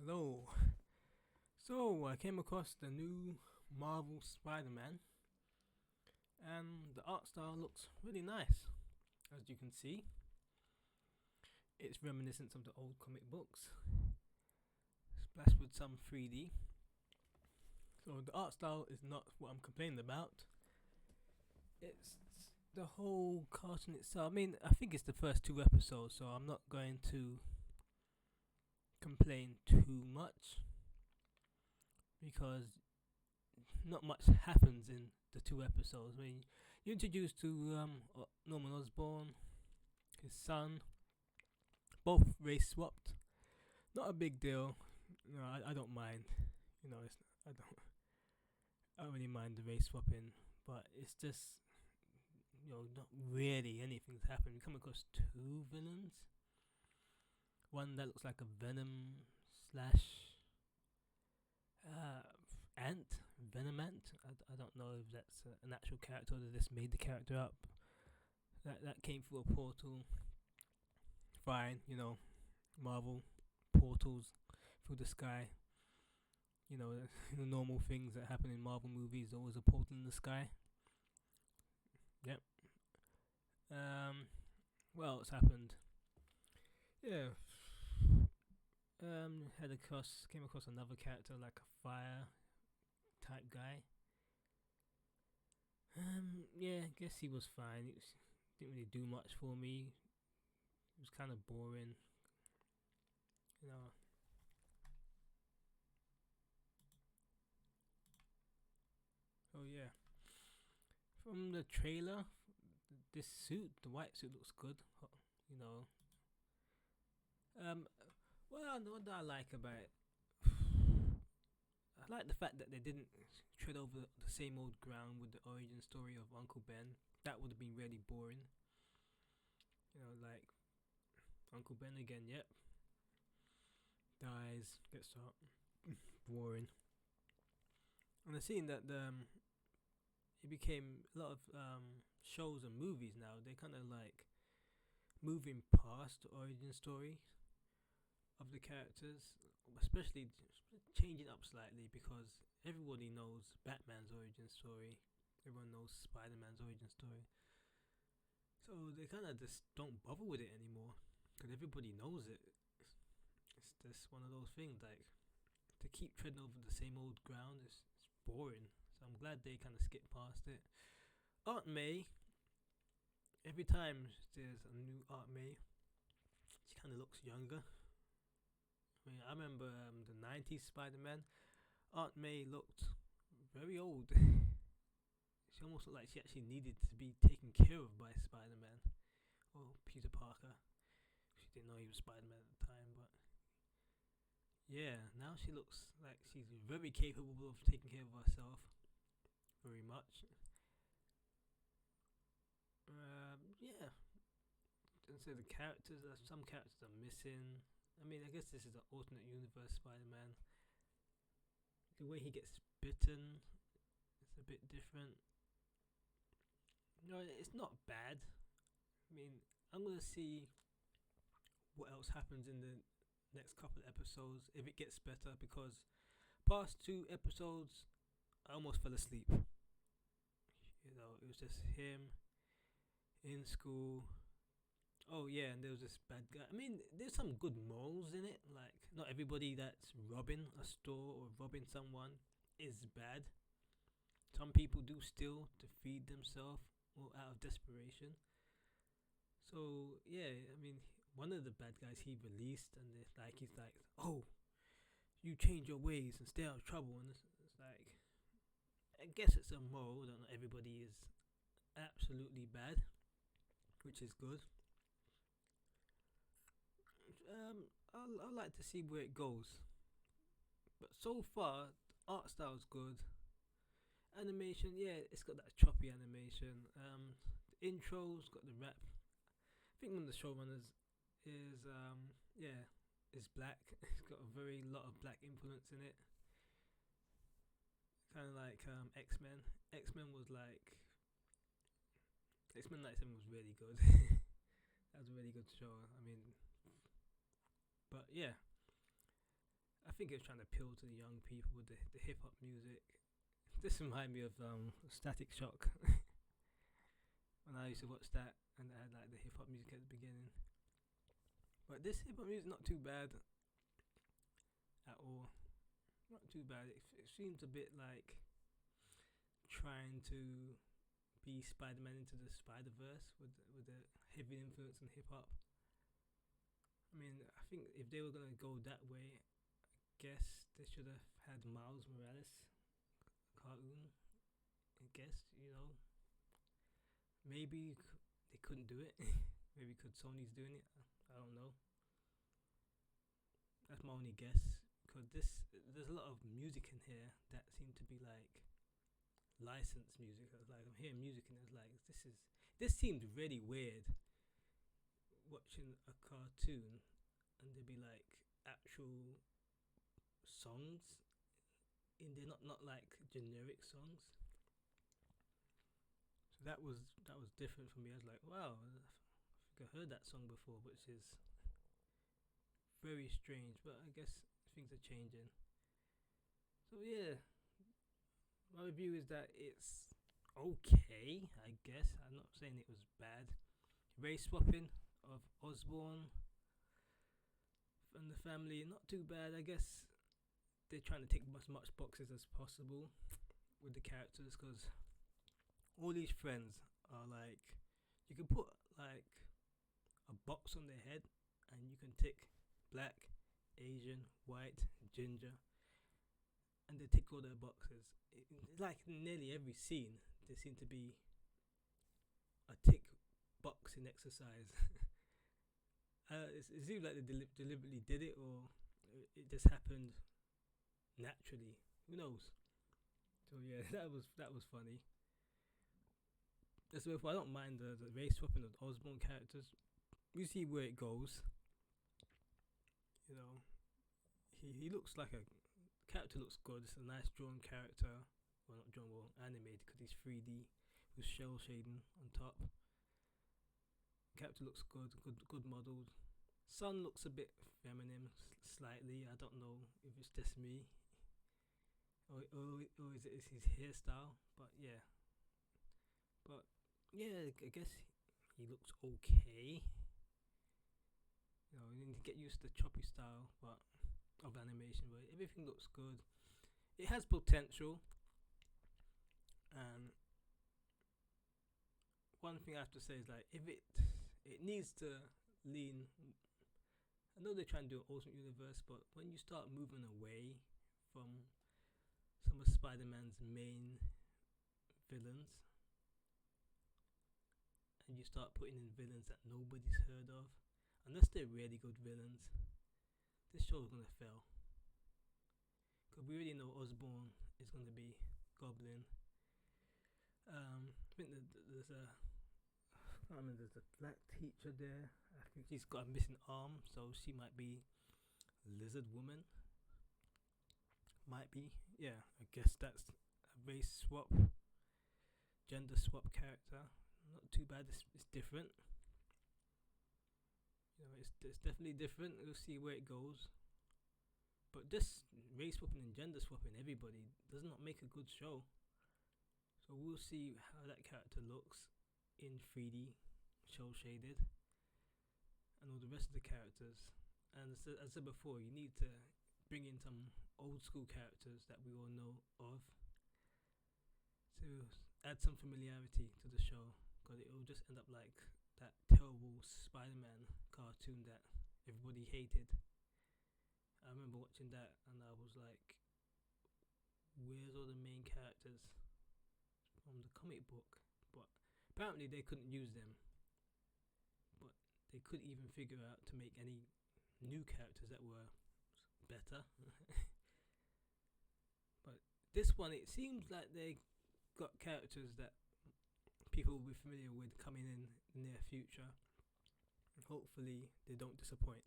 Hello. So I came across the new Marvel Spider-Man, and the art style looks really nice. As you can see, it's reminiscent of the old comic books, splashed with some 3D. So the art style is not what I'm complaining about. It's the whole cartoon itself. I mean, I think it's the first two episodes, so I'm not going to complain too much because not much happens in the two episodes. I mean, you're introduced to Norman Osborn, his son, both race swapped. Not a big deal. No, I don't mind. It's I don't really mind the race swapping, but it's just not really anything's happened. We come across two villains. One that looks like a Venom slash uh, ant, Venom ant. I don't know if that's an actual character or they just made the character up. That came through a portal. Fine, Marvel portals through the sky. The normal things that happen in Marvel movies. Always a portal in the sky. Yep. What else happened? Yeah. Came across another character like a fire type guy. Yeah, I guess he was fine. Didn't really do much for me. It was kind of boring. You know. Oh yeah. From the trailer, this suit, the white suit, looks good. You know. Um. What I like about it, I like the fact that they didn't tread over the same old ground with the origin story of Uncle Ben. That would have been really boring. Like Uncle Ben again. Yep. Dies. Gets shot. Boring. And I've seen that it became a lot of shows and movies now. They kind of like moving past the origin story of the characters, especially changing up slightly because everybody knows Batman's origin story. Everyone knows Spider-Man's origin story. So they kind of just don't bother with it anymore because everybody knows it. It's just one of those things like to keep treading over the same old ground. It's boring. So I'm glad they kind of skipped past it. Aunt May. Every time there's a new Aunt May, she kind of looks younger. I mean, I remember the 90s Spider-Man. Aunt May looked very old. She almost looked like she actually needed to be taken care of by Spider-Man. Or Peter Parker. She didn't know he was Spider-Man at the time, but yeah, now she looks like she's very capable of taking care of herself. Very much. Yeah. And so the characters, some characters are missing. I mean, I guess this is an alternate universe Spider-Man. The way he gets bitten is a bit different. No, it's not bad. I mean, I'm gonna see what else happens in the next couple of episodes if it gets better because past two episodes I almost fell asleep. It was just him in school. Oh yeah, and there was this bad guy. I mean, there's some good morals in it. Like, not everybody that's robbing a store or robbing someone is bad. Some people do steal to feed themselves or out of desperation. So yeah, I mean, one of the bad guys he released, and he's like, "Oh, you change your ways and stay out of trouble." And it's like, I guess it's a moral that not everybody is absolutely bad, which is good. I like to see where it goes, but so far, the art style's good. Animation, yeah, it's got that choppy animation. The intro's got the rap. I think one of the showrunners is is black. It's got a very lot of black influence in it. Kind of like X-Men. X-Men was like X-Men 97 was really good. That was a really good show. I mean, but yeah, I think it was trying to appeal to the young people with the hip hop music. This reminds me of Static Shock when I used to watch that, and they had like the hip hop music at the beginning. But this hip hop music not too bad at all. Not too bad. It seems a bit like trying to be Spider-Man into the Spider-Verse with the heavy influence in hip hop. I mean, I think if they were gonna go that way, I guess they should have had Miles Morales cartoon. I guess, you know, maybe they couldn't do it. Maybe because Sony's doing it. I don't know. That's my only guess. Because there's a lot of music in here that seem to be like licensed music. I was like, I'm hearing music and it's like, this seemed really weird. Watching a cartoon and there'd be like actual songs in there, not like generic songs. So that was different for me. I was like, wow, I think I heard that song before, which is very strange. But I guess things are changing. So yeah, my review is that it's okay. I guess I'm not saying it was bad. Race swapping of Osborn and the family, not too bad. I guess they're trying to tick as much boxes as possible with the characters, because all these friends are like, you can put like a box on their head and you can tick black, Asian, white, ginger, and they tick all their boxes. It's like nearly every scene there seems to be a tick boxing exercise. It seems like they deliberately did it, or it just happened naturally. Who knows? So yeah, that was funny. So I don't mind the race swapping of the Osborn characters. You see where it goes. You know, he looks like a character, looks good. It's a nice drawn character. Well, not drawn, well animated, because he's 3D with shell shading on top. Character looks good modelled. Son looks a bit feminine, slightly. I don't know if it's just me, or is it his hairstyle? But yeah, I guess he looks okay. You know, you need to get used to the choppy style, but of animation. But everything looks good. It has potential, and one thing I have to say is like, if it needs to lean. I know they're trying to do an alternate universe, but when you start moving away from some of Spider-Man's main villains, and you start putting in villains that nobody's heard of, unless they're really good villains, this show is gonna fail. Because we already know Osborn is gonna be Goblin. I think there's a black teacher there. I think she's got a missing arm, so she might be Lizard Woman. Might be. Yeah, I guess that's a race swap, gender swap character. Not too bad. It's different. You know, it's definitely different. We'll see where it goes. But this race swapping and gender swapping everybody does not make a good show. So we'll see how that character looks in 3D, shell shaded, and all the rest of the characters. And as I said before, you need to bring in some old school characters that we all know of to add some familiarity to the show, because it will just end up like that terrible Spider-Man cartoon that everybody hated. I remember watching that and I was like, where's all the main characters from the comic book? But apparently they couldn't use them, but they couldn't even figure out to make any new characters that were better. But this one, it seems like they got characters that people will be familiar with coming in the near future. Hopefully they don't disappoint.